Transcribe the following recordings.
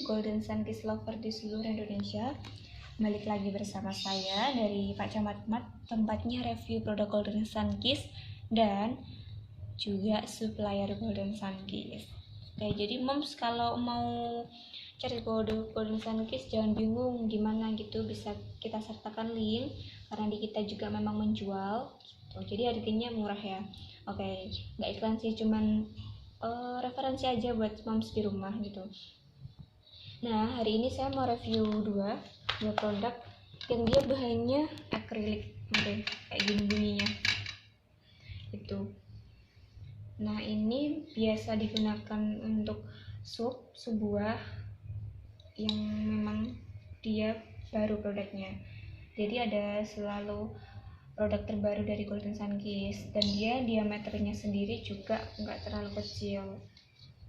Golden Sun Kiss Lover di seluruh Indonesia. Balik lagi bersama saya dari Pak Camat Mat, tempatnya review produk Golden Sun Kiss dan juga supplier Golden Sun Kiss. Oke, jadi moms kalau mau cari Golden Sun Kiss jangan bingung gimana gitu, bisa kita sertakan link karena di kita juga memang menjual gitu. Jadi harganya murah ya. Oke, nggak iklan sih, cuman referensi aja buat moms di rumah gitu. Nah, hari ini saya mau review dua produk yang dia bahannya akrilik, oke, kayak gini bunyinya itu. Nah, ini biasa digunakan untuk sup buah yang memang dia baru produknya. Jadi ada selalu produk terbaru dari Golden Sun Kiss dan dia diameternya sendiri juga nggak terlalu kecil.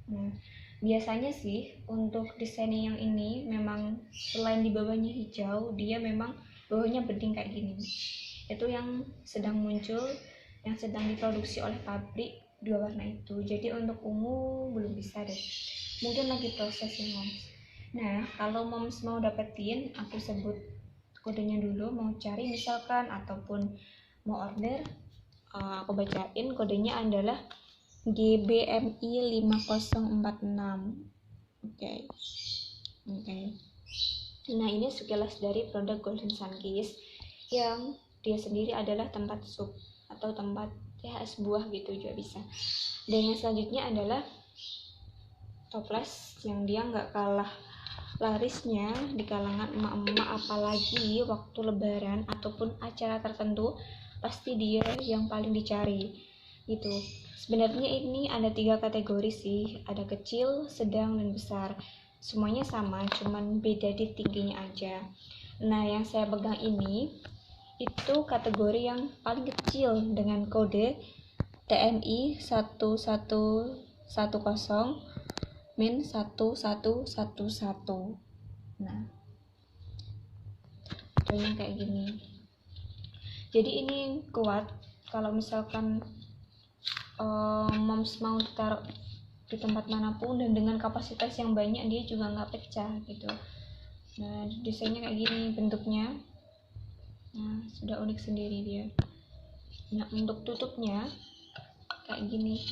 Nah, biasanya sih untuk desain yang ini memang selain di bawahnya hijau, dia memang bawahnya bening kayak gini. Itu yang sedang muncul, yang sedang diproduksi oleh pabrik, dua warna itu. Jadi untuk ungu belum bisa deh, mungkin lagi proses ya moms. Nah, kalau moms mau dapetin, aku sebut kodenya dulu, mau cari misalkan ataupun mau order, aku bacain kodenya adalah GBMI 5046. Oke. Nah, ini sekilas dari produk Golden Sun Kiss yang dia sendiri adalah tempat sup atau tempat ya es buah gitu juga bisa. Dan yang selanjutnya adalah toples yang dia nggak kalah larisnya di kalangan emak-emak, apalagi waktu lebaran ataupun acara tertentu pasti dia yang paling dicari gitu. Sebenarnya ini ada 3 kategori sih, ada kecil, sedang, dan besar. Semuanya sama, cuman beda di tingginya aja. Nah, yang saya pegang ini itu kategori yang paling kecil dengan kode TMI 1110 min 1111. Nah, contohnya kayak gini. Jadi ini kuat kalau misalkan moms mau taruh di tempat manapun, dan dengan kapasitas yang banyak dia juga nggak pecah gitu. Nah, desainnya kayak gini bentuknya. Nah, sudah unik sendiri dia. Nah, untuk tutupnya kayak gini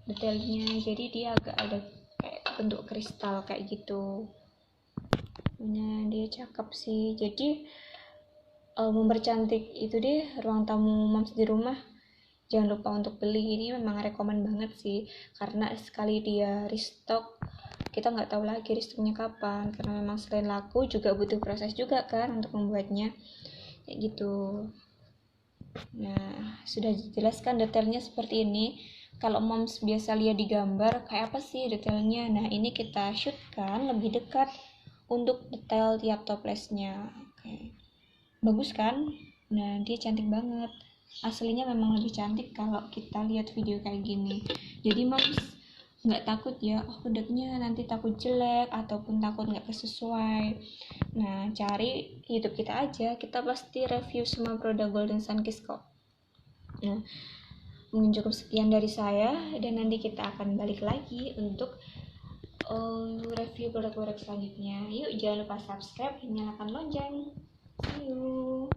detailnya, jadi dia agak ada kayak bentuk kristal kayak gitu. Nah, dia cakep sih. Jadi mempercantik itu deh ruang tamu moms di rumah. Jangan lupa untuk beli, ini memang rekomen banget sih, karena sekali dia restock kita nggak tahu lagi restocknya kapan, karena memang selain laku juga butuh proses juga kan untuk membuatnya kayak gitu. Nah, sudah dijelaskan detailnya seperti ini. Kalau moms biasa lihat di gambar kayak apa sih detailnya, nah ini kita shootkan lebih dekat untuk detail tiap toplesnya. Oke, bagus kan? Nah, dia cantik banget. Aslinya memang lebih cantik kalau kita lihat video kayak gini. Jadi moms nggak takut ya, produknya nanti takut jelek ataupun takut nggak sesuai. Nah, cari YouTube kita aja, kita pasti review semua produk Golden Sun Kiss kok. Nah, mungkin cukup sekian dari saya, dan nanti kita akan balik lagi untuk review produk-produk selanjutnya. Yuk, jangan lupa subscribe, nyalakan lonceng. See you.